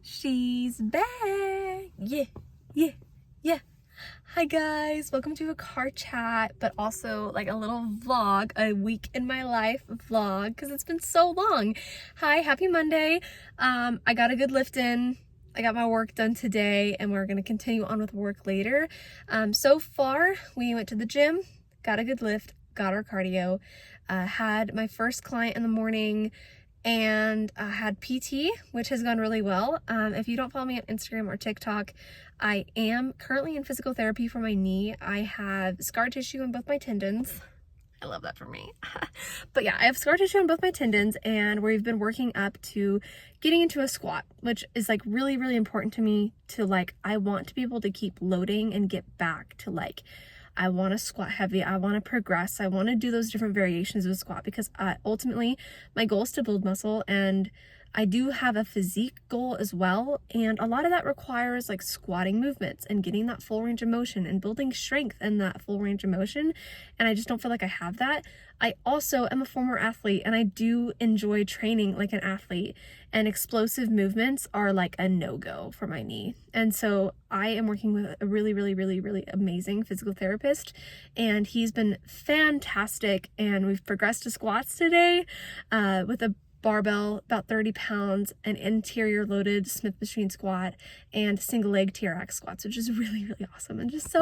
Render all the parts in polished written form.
She's back. Yeah. Hi guys, welcome to a car chat, but also like a little vlog, a week in my life vlog, because it's been so long. Hi, happy Monday. I got a good lift in. I got my work done today, and we're gonna continue on with work later. So far, we went to the gym, got a good lift, got our cardio, had my first client in the morning, and I had PT, which has gone really well. If you don't follow me on Instagram or TikTok, I am currently in physical therapy for my knee. I have scar tissue in both my tendons. I love that for me. But yeah, I have scar tissue on both my tendons, and we've been working up to getting into a squat, which is like really, really important to me. I want to be able to keep loading and get back to I want to squat heavy. I want to progress. I want to do those different variations of a squat because ultimately my goal is to build muscle, and I do have a physique goal as well. And a lot of that requires like squatting movements and getting that full range of motion and building strength in that full range of motion. And I just don't feel like I have that. I also am a former athlete, and I do enjoy training like an athlete, and explosive movements are like a no-go for my knee. And so I am working with a really, really, really, really amazing physical therapist, and he's been fantastic. And we've progressed to squats today with a barbell, about 30 pounds, an interior loaded Smith machine squat, and single leg TRX squats, which is really, really awesome and just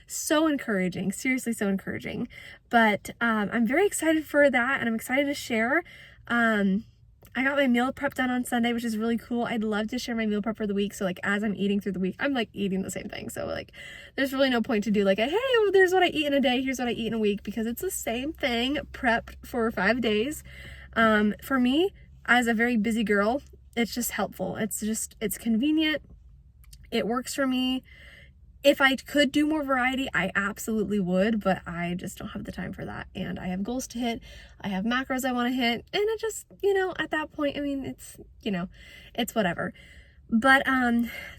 so encouraging. Seriously, so encouraging. But I'm very excited for that, and I'm excited to share. I got my meal prep done on Sunday, which is really cool. I'd love to share my meal prep for the week. So like as I'm eating through the week, I'm like eating the same thing. So like there's really no point to do like hey, there's what I eat in a day, here's what I eat in a week, because it's the same thing prepped for 5 days. For me, as a very busy girl, it's just helpful. It's convenient. It works for me. If I could do more variety, I absolutely would, but I just don't have the time for that. And I have goals to hit. I have macros I want to hit. And it just, at that point, I mean, it's whatever. But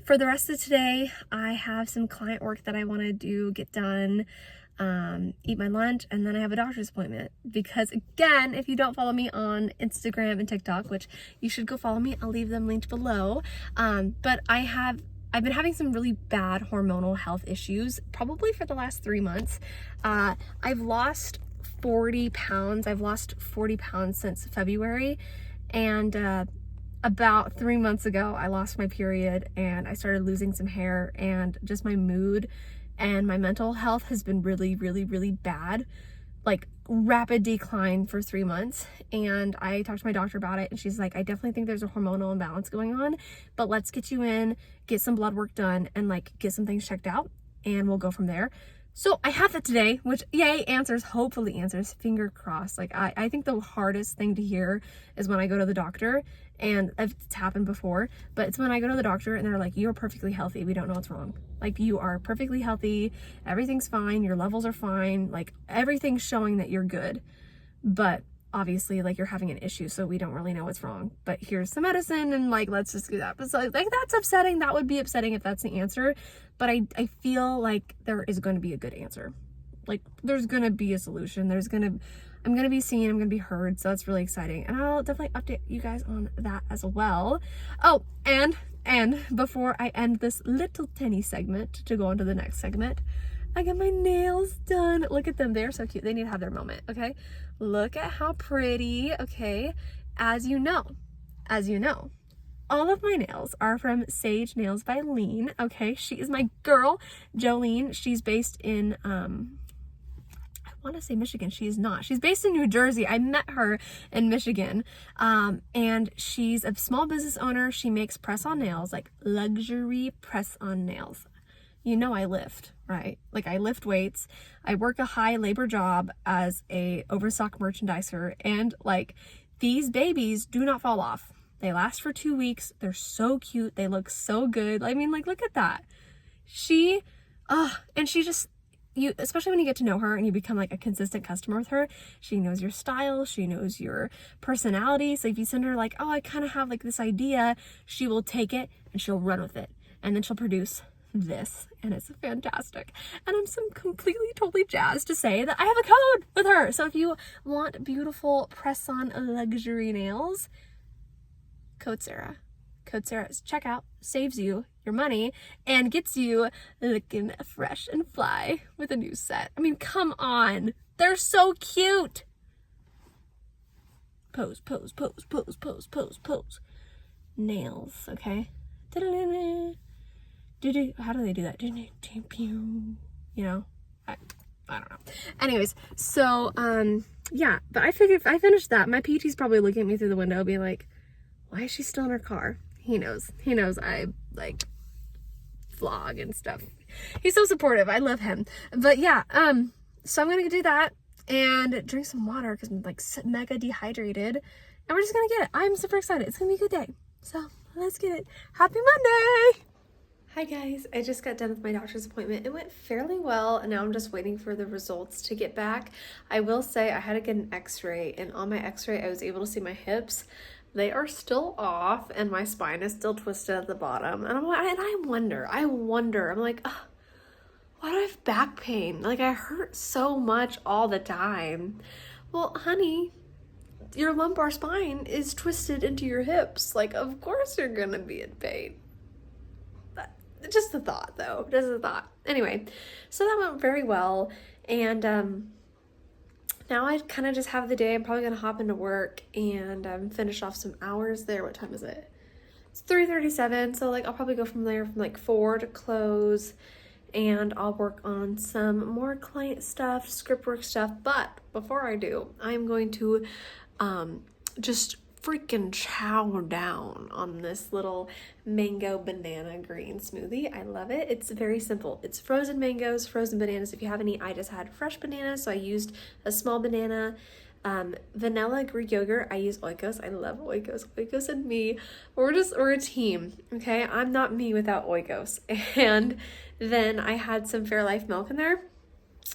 for the rest of today, I have some client work that I want to get done, eat my lunch, and then I have a doctor's appointment. Because again, if you don't follow me on Instagram and TikTok, which you should go follow me, I'll leave them linked below. But I've been having some really bad hormonal health issues, probably for the last 3 months. I've lost 40 pounds. I've lost 40 pounds since February. And about 3 months ago, I lost my period, and I started losing some hair, and just my mood and my mental health has been really, really, really bad. Like rapid decline for 3 months. And I talked to my doctor about it, and she's like, I definitely think there's a hormonal imbalance going on, but let's get you in, get some blood work done, and like get some things checked out, and we'll go from there. So I have that today, which hopefully answers, finger crossed. Like I think the hardest thing to hear is when I go to the doctor, and it's happened before, but it's when I go to the doctor and they're like, you're perfectly healthy, we don't know what's wrong. Like, you are perfectly healthy, everything's fine, your levels are fine, like everything's showing that you're good. But obviously, like, you're having an issue, so we don't really know what's wrong. But here's some medicine, and like, let's just do that. But so, like, that's upsetting. That would be upsetting if that's the answer. But I feel like there is going to be a good answer. Like, there's going to be a solution. I'm going to be seen, I'm going to be heard. So that's really exciting. And I'll definitely update you guys on that as well. Oh, and before I end this little tiny segment to go on to the next segment, I got my nails done. Look at them. They're so cute. They need to have their moment, okay? Look at how pretty, okay? As you know, all of my nails are from sagenailsbylene, okay? She is my girl, Jolene. She's based in, I want to say Michigan. She is not. She's based in New Jersey. I met her in Michigan. And she's a small business owner. She makes press-on nails, like luxury press-on nails. I lift, right? Like, I lift weights. I work a high labor job as a overstock merchandiser, and like, these babies do not fall off. They last for 2 weeks. They're so cute. They look so good. I mean, like, look at that. And she just, especially when you get to know her and you become like a consistent customer with her, she knows your style, she knows your personality. So if you send her like, oh, I kind of have like this idea, she will take it and she'll run with it. And then she'll produce this, and it's fantastic. And I'm completely totally jazzed to say that I have a code with her. So if you want beautiful press-on luxury nails, code Sarah. Code Sarah at checkout saves you your money and gets you looking fresh and fly with a new set. I mean, come on. They're so cute. Pose, pose, pose, pose, pose, pose, pose. Nails, okay? How do they do that? You know? I don't know. Anyways, so, yeah. But I figured if I finished that, my PT's probably looking at me through the window being like, why is she still in her car? He knows. He knows I, like, vlog and stuff. He's so supportive. I love him. But, yeah, so I'm gonna do that and drink some water because I'm, like, mega dehydrated. And we're just gonna get it. I'm super excited. It's gonna be a good day. So, let's get it. Happy Monday! Hi guys, I just got done with my doctor's appointment. It went fairly well, and now I'm just waiting for the results to get back. I will say I had to get an x-ray, and on my x-ray I was able to see my hips. They are still off, and my spine is still twisted at the bottom. And I wonder, I'm like, why do I have back pain? Like, I hurt so much all the time. Well, honey, your lumbar spine is twisted into your hips. Like, of course you're gonna be in pain. Just a thought, though. Just a thought. Anyway, so that went very well. And now I kind of just have the day. I'm probably going to hop into work and finish off some hours there. What time is it? It's 3:37. So, like, I'll probably go from there from, like, 4 to close. And I'll work on some more client stuff, script work stuff. But before I do, I'm going to just freaking chow down on this little mango banana green smoothie. I love it. It's very simple. It's frozen mangoes, frozen bananas. If you have any, I just had fresh bananas, so I used a small banana. Vanilla Greek yogurt. I use Oikos. I love Oikos. Oikos and me, we're a team. Okay, I'm not me without Oikos. And then I had some Fairlife milk in there.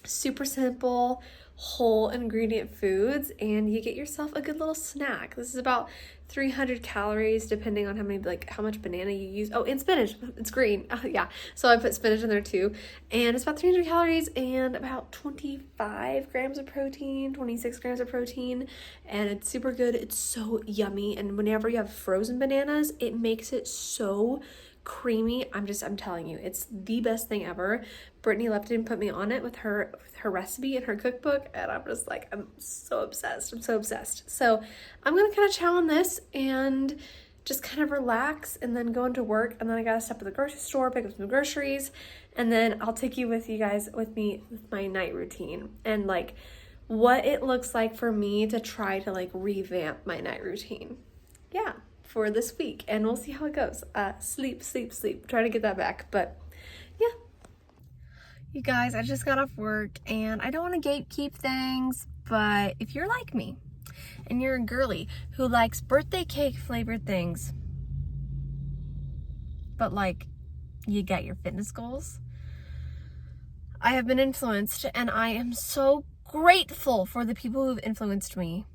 Super simple, whole ingredient foods, and you get yourself a good little snack. This is about 300 calories depending on how much banana you use. Oh, and spinach. It's green. Yeah, so I put spinach in there too. And it's about 300 calories and about 25 grams of protein, 26 grams of protein, and it's super good. It's so yummy, and whenever you have frozen bananas, it makes it so creamy. I'm telling you, it's the best thing ever. Brittany Lupton put me on it with her recipe in her cookbook, and I'm just like, I'm so obsessed. So I'm gonna kind of chow on this and just kind of relax and then go into work, and then I gotta stop at the grocery store, pick up some groceries, and then I'll take you with me with my night routine and like what it looks like for me to try to like revamp my night routine. Yeah, for this week, and we'll see how it goes. Sleep. Try to get that back, but yeah. You guys, I just got off work, and I don't want to gatekeep things, but if you're like me, and you're a girly who likes birthday cake flavored things, but like, you got your fitness goals, I have been influenced, and I am so grateful for the people who've influenced me.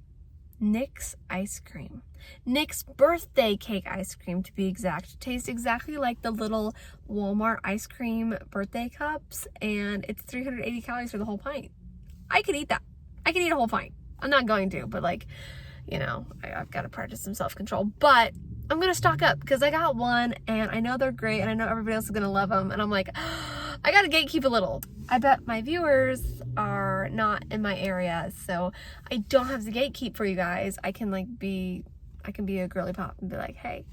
Nick's ice cream. Nick's birthday cake ice cream, to be exact. Tastes exactly like the little Walmart ice cream birthday cups, and it's 380 calories for the whole pint. I could eat that. I could eat a whole pint. I'm not going to, but like, you know, I've got to practice some self-control. But I'm going to stock up because I got one, and I know they're great, and I know everybody else is going to love them, and I'm like, I got to gatekeep a little. I bet my viewers are not in my area, so I don't have to gatekeep for you guys. I can be a girly pop and be like, hey,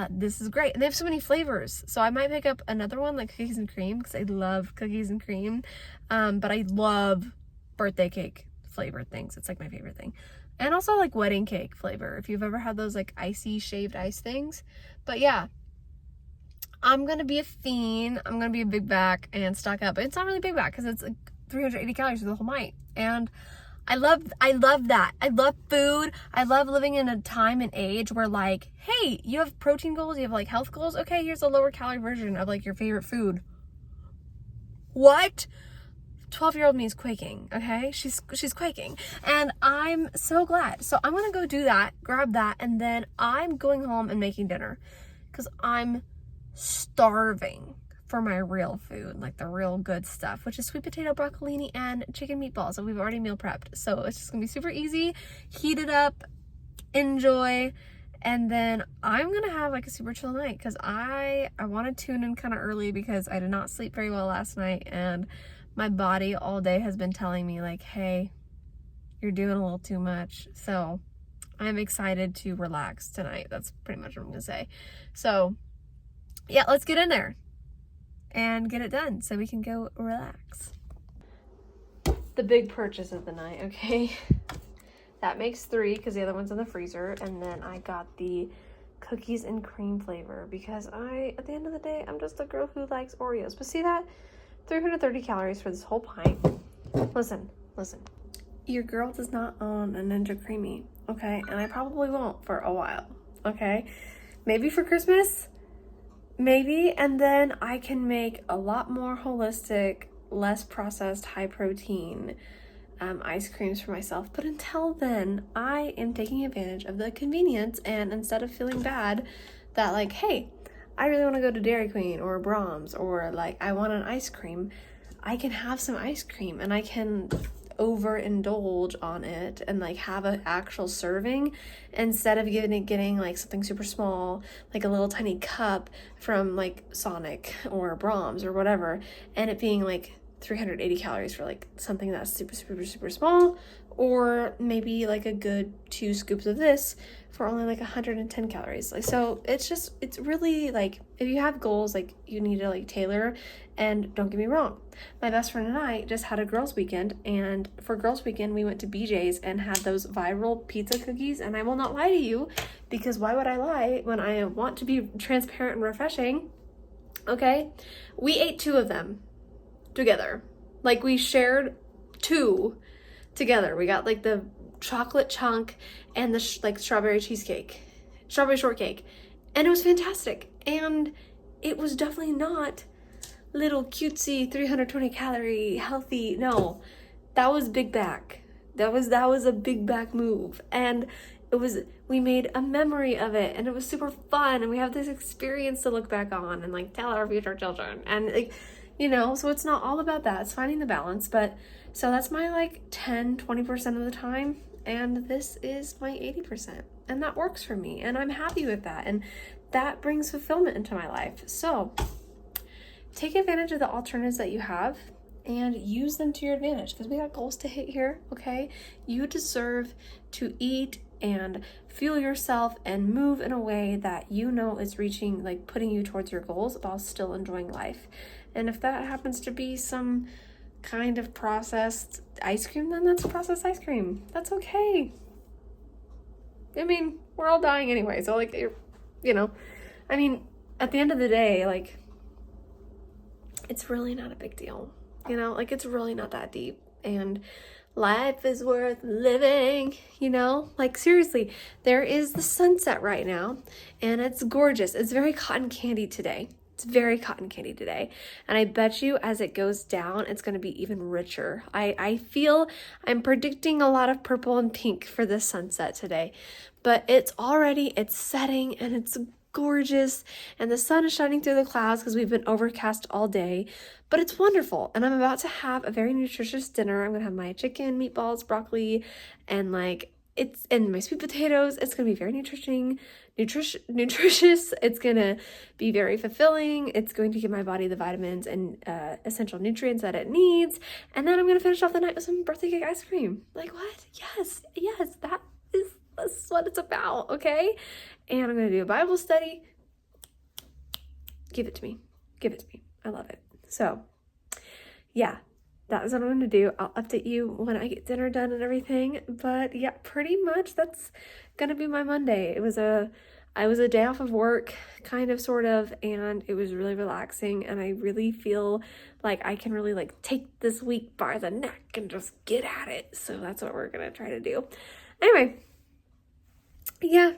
this is great. And they have so many flavors, so I might pick up another one like cookies and cream because I love cookies and cream, but I love birthday cake flavored things. It's like my favorite thing. And also like wedding cake flavor, if you've ever had those like icy shaved ice things. But yeah, I'm gonna be a fiend. I'm gonna be a big back and stock up. It's not really big back because it's like 380 calories for the whole night. And I love that. I love food. I love living in a time and age where like, hey, you have protein goals, you have like health goals. Okay, here's a lower calorie version of like your favorite food. What? 12-year-old me is quaking, okay? She's quaking, and I'm so glad. So I'm gonna go do that, grab that, and then I'm going home and making dinner because I'm starving for my real food, like the real good stuff, which is sweet potato broccolini and chicken meatballs that we've already meal prepped. So it's just gonna be super easy, heat it up, enjoy, And then I'm gonna have like a super chill night because I want to tune in kind of early because I did not sleep very well last night, and my body all day has been telling me like, hey, you're doing a little too much. So I'm excited to relax tonight. That's pretty much what I'm gonna say. So yeah, let's get in there and get it done so we can go relax. The big purchase of the night, okay? That makes 3 because the other one's in the freezer. And then I got the cookies and cream flavor because at the end of the day, I'm just a girl who likes Oreos. But see that? 330 calories for this whole pint. Listen. Your girl does not own a Ninja Creamy, okay? And I probably won't for a while, okay? Maybe for Christmas, maybe. And then I can make a lot more holistic, less processed, high protein ice creams for myself. But until then, I am taking advantage of the convenience, and instead of feeling bad that like, hey, I really want to go to Dairy Queen or Brahms, or like I want an ice cream, I can have some ice cream and I can overindulge on it and like have an actual serving instead of getting like something super small, like a little tiny cup from like Sonic or Brahms or whatever, and it being like 380 calories for like something that's super small, or maybe like a good 2 scoops of this for only like 110 calories. Like, so it's really like, if you have goals, like you need to like tailor. And don't get me wrong, my best friend and I just had a girls weekend, and for girls weekend we went to BJ's and had those viral pizza cookies. And I will not lie to you, because why would I lie when I want to be transparent and refreshing? Okay, we ate 2 of them together. Like, we shared 2 together. We got like the chocolate chunk and the like strawberry shortcake, and it was fantastic. And it was definitely not little cutesy 320 calorie healthy. No, that was big back. That was a big back move, and we made a memory of it, and it was super fun, and we have this experience to look back on and like tell our future children. And like, so it's not all about that. It's finding the balance. But so that's my like 10-20% of the time, and this is my 80%, and that works for me, and I'm happy with that, and that brings fulfillment into my life. So take advantage of the alternatives that you have and use them to your advantage, because we got goals to hit here, okay? You deserve to eat and fuel yourself and move in a way that is reaching, like putting you towards your goals while still enjoying life. And if that happens to be some kind of processed ice cream, then that's processed ice cream. That's okay. I mean, we're all dying anyway, so like, I mean, at the end of the day, like, it's really not a big deal, like it's really not that deep, and life is worth living, like seriously. There is the sunset right now, and it's gorgeous. It's very cotton candy today. And I bet you as it goes down, it's going to be even richer. I'm predicting a lot of purple and pink for this sunset today, but it's setting, and it's gorgeous, and the sun is shining through the clouds because we've been overcast all day, but it's wonderful. And I'm about to have a very nutritious dinner. I'm gonna have my chicken, meatballs, broccoli, and and my sweet potatoes. It's gonna be very nutritious. It's gonna be very fulfilling. It's going to give my body the vitamins and essential nutrients that it needs. And then I'm gonna finish off the night with some birthday cake ice cream. Like, what? Yes, that's what it's about, okay? And I'm gonna do a Bible study. Give it to me. I love it. So yeah, that is what I'm gonna do. I'll update you when I get dinner done and everything. But yeah, pretty much that's gonna be my Monday. I was a day off of work, kind of, sort of, and it was really relaxing, and I really feel like I can really like take this week by the neck and just get at it. So that's what we're gonna try to do. Anyway, yeah,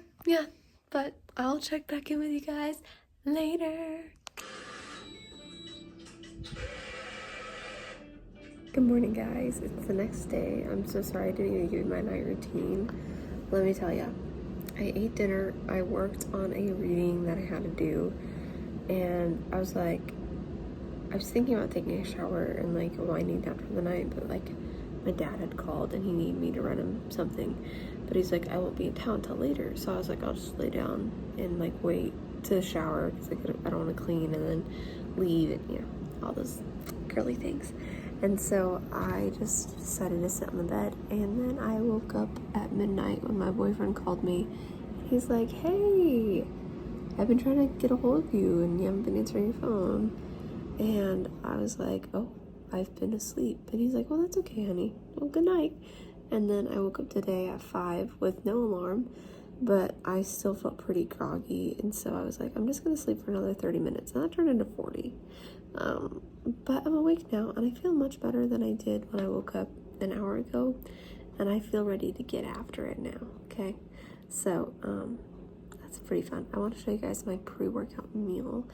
but I'll check back in with you guys later. Good morning, guys. It's the next day. I'm so sorry I didn't even give you my night routine. Let me tell you, I ate dinner, I worked on a reading that I had to do, and I was thinking about taking a shower and like winding down for the night, but like my dad had called and he needed me to run him something. but he's like, I won't be in town until later. So I was like, I'll just lay down and like wait to shower because I don't want to clean and then leave and, you know, all those girly things. And so I just decided to sit on the bed, and then I woke up at midnight when my boyfriend called me. He's like, hey, I've been trying to get a hold of you and you haven't been answering your phone. And I was like, oh, I've been asleep. And he's like, well, that's okay, honey. Well, good night. And then I woke up today at 5 with no alarm, but I still felt pretty groggy. And so I was like, I'm just going to sleep for another 30 minutes. And that turned into 40. But I'm awake now, and I feel much better than I did when I woke up an hour ago. And I feel ready to get after it now, okay? So, that's pretty fun. I want to show you guys my pre-workout meal.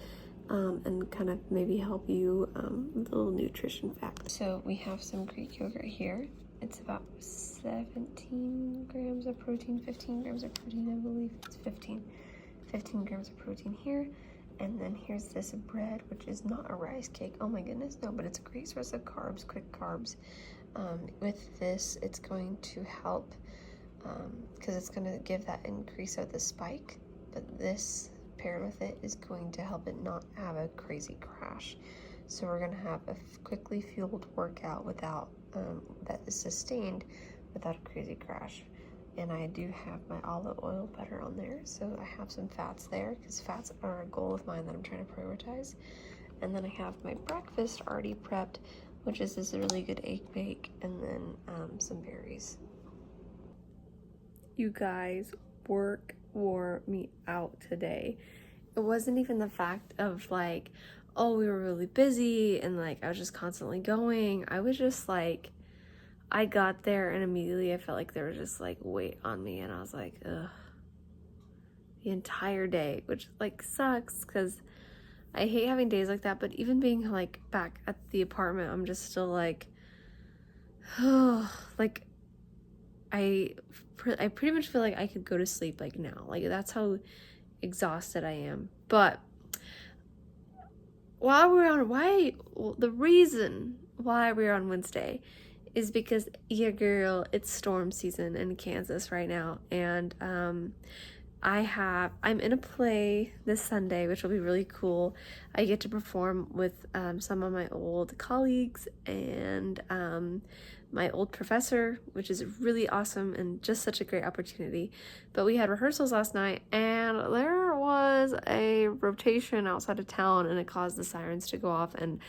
And kind of maybe help you with a little nutrition fact. So we have some Greek yogurt here. It's about 17 grams of protein, 15 grams of protein, I believe. It's 15 grams of protein here. And then here's this bread, which is not a rice cake. Oh my goodness, no, but it's a great source of carbs, quick carbs. With this, it's going to help because it's going to give that increase of the spike. But this paired with it is going to help it not have a crazy crash. So we're going to have a quickly fueled workout without that is sustained without a crazy crash. And I do have my olive oil butter on there, so I have some fats there because fats are a goal of mine that I'm trying to prioritize. And then I have my breakfast already prepped, which is this really good egg bake, and then some berries. You guys, work wore me out today. It wasn't even the fact of like, oh, we were really busy and like I was just constantly going. I was just like, I got there and immediately I felt like there was just like weight on me, and I was like, ugh, the entire day, which like sucks because I hate having days like that. But even being like back at the apartment, I'm just still like, oh, like I pretty much feel like I could go to sleep like now. Like that's how exhausted I am. But the reason why we're on Wednesday is because, yeah, girl, it's storm season in Kansas right now, and I'm in a play this Sunday, which will be really cool. I get to perform with some of my old colleagues and my old professor, which is really awesome and just such a great opportunity. But we had rehearsals last night, and there was a rotation outside of town, and it caused the sirens to go off, and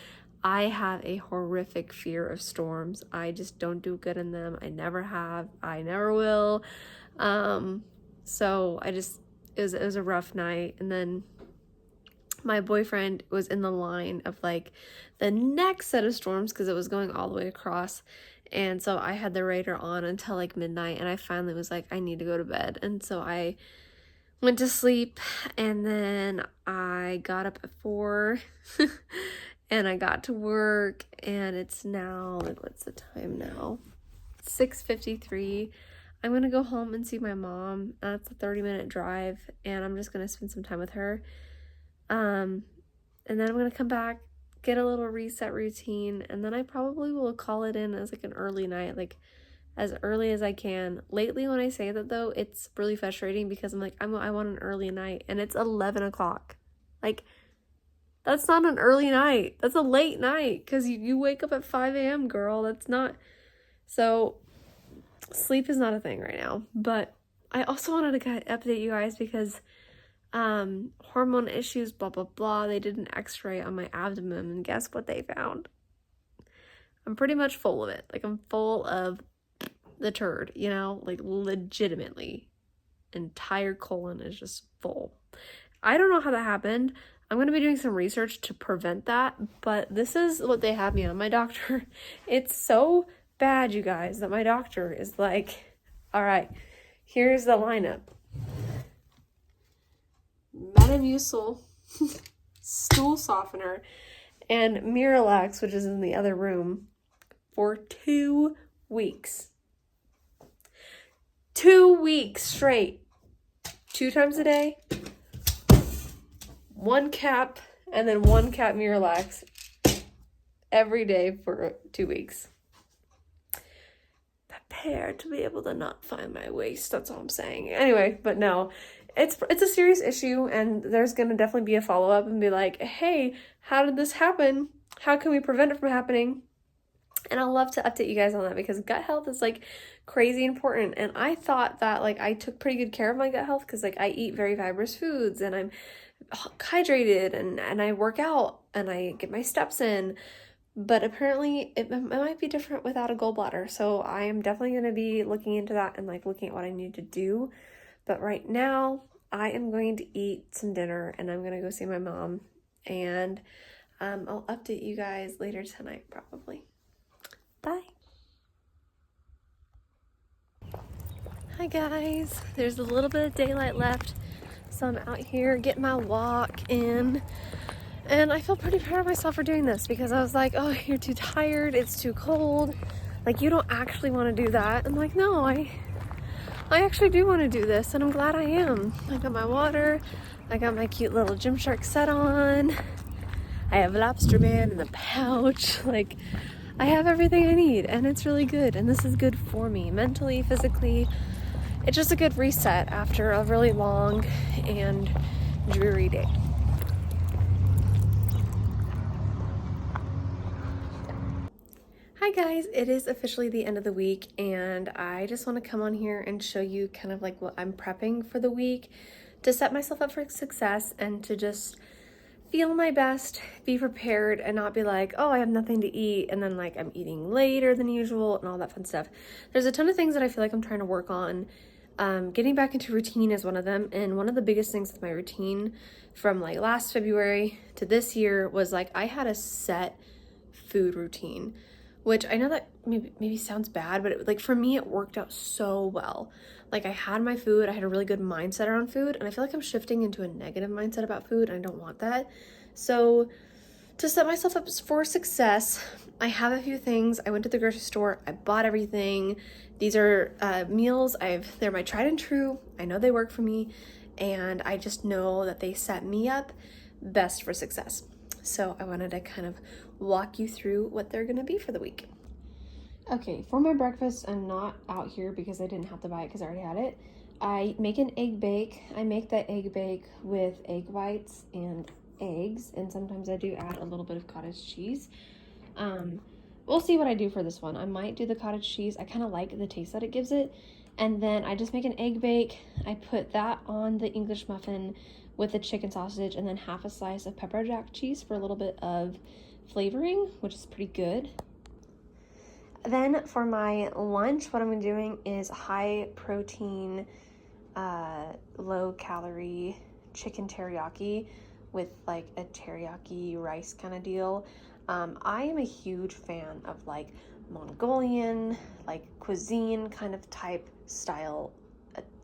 I have a horrific fear of storms. I just don't do good in them. I never have. I never will. So it was a rough night. And then my boyfriend was in the line of like the next set of storms because it was going all the way across. And so I had the radar on until like midnight, and I finally was like, I need to go to bed. And so I went to sleep, and then I got up at 4 and I got to work, and it's now, like, what's the time now? 6:53. I'm going to go home and see my mom. That's a 30-minute drive, and I'm just going to spend some time with her. And then I'm going to come back, get a little reset routine, and then I probably will call it in as like an early night, like as early as I can. Lately, when I say that though, it's really frustrating because I'm like, I want an early night, and it's 11 o'clock. Like, that's not an early night. That's a late night because you wake up at 5 a.m., girl. That's not... So, sleep is not a thing right now. But I also wanted to update you guys because hormone issues, blah, blah, blah. They did an x-ray on my abdomen, and guess what they found? I'm pretty much full of it. Like, I'm full of the turd, you know? Like, legitimately. Entire colon is just full. I don't know how that happened. I'm going to be doing some research to prevent that, but this is what they have me on. My doctor, it's so bad, you guys, that my doctor is like, all right, here's the lineup. Metamucil, stool softener, and Miralax, which is in the other room, for 2 weeks. 2 weeks straight. 2 times a day. 1 cap, and then 1 cap Miralax every day for 2 weeks. The hair to be able to not find my waist. That's all I'm saying. Anyway, but no, it's a serious issue, and there's gonna definitely be a follow-up and be like, hey, how did this happen? How can we prevent it from happening? And I'll love to update you guys on that, because gut health is like crazy important. And I thought that like I took pretty good care of my gut health, because like I eat very fibrous foods and I'm hydrated and I work out and I get my steps in. But apparently it might be different without a gallbladder. So I am definitely going to be looking into that and like looking at what I need to do. But right now I am going to eat some dinner and I'm going to go see my mom. And I'll update you guys later tonight probably. Bye. Hi guys. There's a little bit of daylight left. So I'm out here getting my walk in. And I feel pretty proud of myself for doing this, because I was like, oh, you're too tired, it's too cold, like you don't actually want to do that. I'm like, no, I actually do want to do this, and I'm glad I am. I got my water, I got my cute little Gymshark set on, I have lobster band in the pouch, like I have everything I need, and it's really good, and this is good for me mentally, physically. It's just a good reset after a really long and dreary day. Hi guys, it is officially the end of the week, and I just want to come on here and show you kind of like what I'm prepping for the week to set myself up for success and to just feel my best, be prepared, and not be like, oh, I have nothing to eat, and then like I'm eating later than usual and all that fun stuff. There's a ton of things that I feel like I'm trying to work on. Getting back into routine is one of them, and one of the biggest things with my routine from like last February to this year was like I had a set food routine, which I know that maybe sounds bad, but like for me, it worked out so well. Like I had my food, I had a really good mindset around food, and I feel like I'm shifting into a negative mindset about food, and I don't want that. So to set myself up for success, I have a few things. I went to the grocery store, I bought everything. These are meals, they're my tried and true. I know they work for me, and I just know that they set me up best for success. So I wanted to kind of walk you through what they're gonna be for the week. Okay, for my breakfast, I'm not out here because I didn't have to buy it because I already had it. I make an egg bake. I make that egg bake with egg whites and eggs, and sometimes I do add a little bit of cottage cheese. We'll see what I do for this one. I might do the cottage cheese. I kind of like the taste that it gives it. And then I just make an egg bake. I put that on the English muffin with the chicken sausage, and then half a slice of pepper jack cheese for a little bit of flavoring, which is pretty good. Then for my lunch, what I'm doing is high protein, low calorie chicken teriyaki with like a teriyaki rice kind of deal. I am a huge fan of like Mongolian, like cuisine kind of type style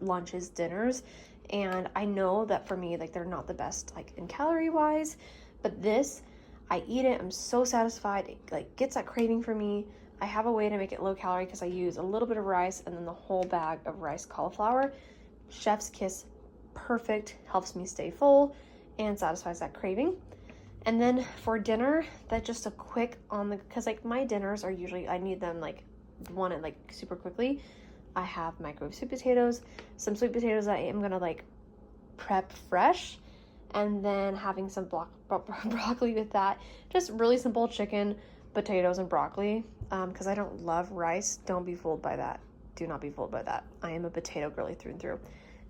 lunches, dinners. And I know that for me, like they're not the best like in calorie wise, but this, I eat it, I'm so satisfied. It like gets that craving for me. I have a way to make it low calorie because I use a little bit of rice and then the whole bag of rice cauliflower. Chef's kiss, perfect, helps me stay full and satisfies that craving. And then for dinner, that's just a quick because like my dinners are usually, I need them like wanted like super quickly. I have microwave sweet potatoes, some sweet potatoes that I am gonna like prep fresh, and then having some broccoli with that. Just really simple chicken, potatoes, and broccoli, because I don't love rice. Don't be fooled by that. Do not be fooled by that. I am a potato girly through and through.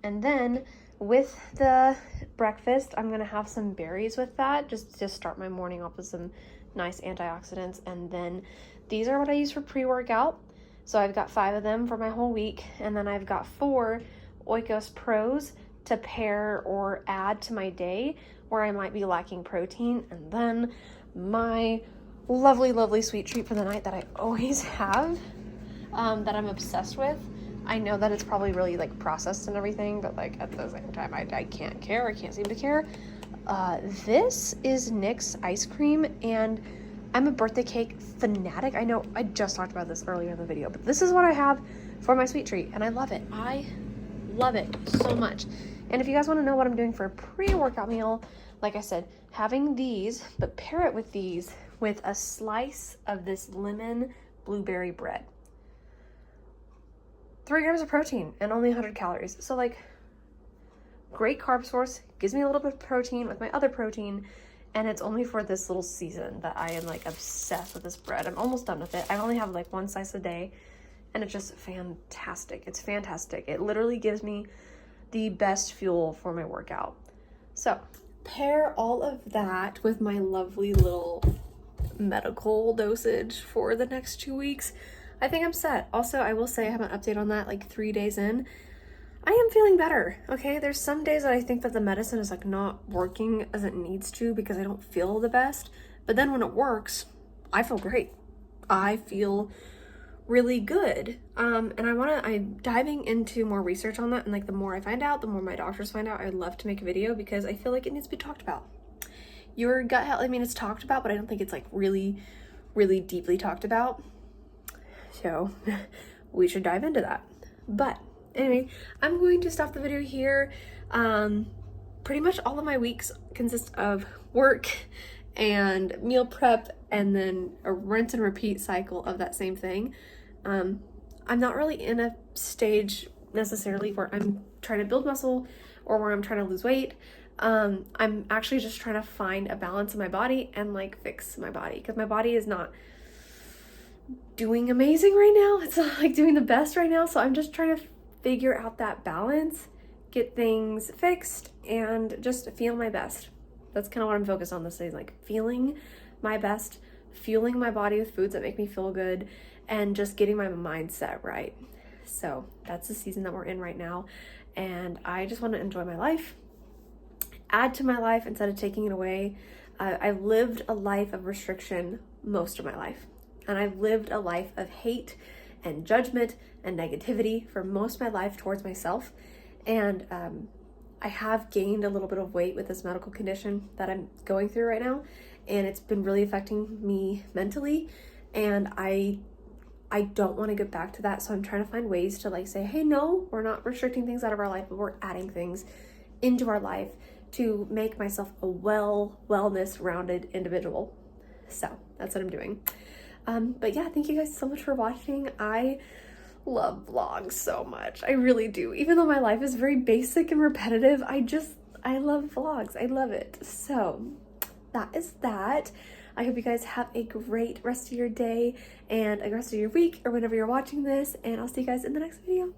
And then with the breakfast, I'm gonna have some berries with that, just to start my morning off with some nice antioxidants. And then these are what I use for pre-workout. So I've got 5 of them for my whole week, and then I've got 4 Oikos Pros to pair or add to my day where I might be lacking protein. And then my lovely sweet treat for the night that I always have, that I'm obsessed with. I know that it's probably really like processed and everything, but like at the same time, I can't care. I can't seem to care. This is Nick's ice cream, and I'm a birthday cake fanatic. I know I just talked about this earlier in the video, but this is what I have for my sweet treat, and I love it. I love it so much. And if you guys want to know what I'm doing for a pre-workout meal, like I said, having these, but pair it with these with a slice of this lemon blueberry bread. 3 grams of protein and only 100 calories. So like, great carb source, gives me a little bit of protein with my other protein, and it's only for this little season that I am like obsessed with this bread. I'm almost done with it. I only have like 1 slice a day, and it's just fantastic. It's fantastic. It literally gives me the best fuel for my workout. So pair all of that with my lovely little medical dosage for the next 2 weeks. I think I'm set. Also, I will say I have an update on that like 3 days in. I am feeling better, okay? There's some days that I think that the medicine is like not working as it needs to because I don't feel the best. But then when it works, I feel great. I feel really good. And I'm diving into more research on that. And like the more I find out, the more my doctors find out. I'd love to make a video because I feel like it needs to be talked about. Your gut health, I mean, it's talked about, but I don't think it's like really, really deeply talked about. So we should dive into that. But anyway, I'm going to stop the video here. Pretty much all of my weeks consist of work and meal prep and then a rinse and repeat cycle of that same thing. I'm not really in a stage necessarily where I'm trying to build muscle or where I'm trying to lose weight. I'm actually just trying to find a balance in my body and like fix my body because my body is not doing amazing right now. It's not like doing the best right now. So I'm just trying to figure out that balance, get things fixed, and just feel my best. That's kind of what I'm focused on this day, like feeling my best, fueling my body with foods that make me feel good, and just getting my mindset right. So that's the season that we're in right now. And I just want to enjoy my life, add to my life instead of taking it away. I've lived a life of restriction most of my life. And I've lived a life of hate and judgment and negativity for most of my life towards myself. And I have gained a little bit of weight with this medical condition that I'm going through right now. And it's been really affecting me mentally. And I don't want to get back to that. So I'm trying to find ways to like say, hey, no, we're not restricting things out of our life, but we're adding things into our life to make myself a wellness rounded individual. So that's what I'm doing. But yeah, thank you guys so much for watching. I love vlogs so much. I really do. Even though my life is very basic and repetitive, I love vlogs. I love it. So that is that. I hope you guys have a great rest of your day and a rest of your week or whenever you're watching this, and I'll see you guys in the next video.